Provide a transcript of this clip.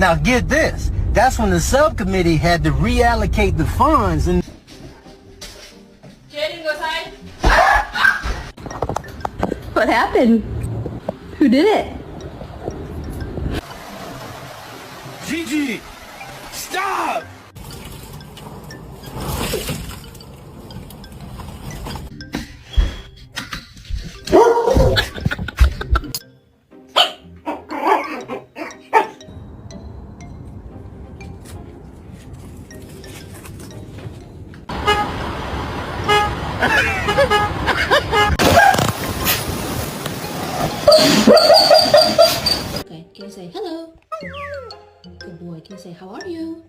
Now get this. That's when the subcommittee had to reallocate the funds and... Jaden, go outside. What happened? Who did it? Gigi! Stop! Okay, can you say hello? Good boy, can you say how are you?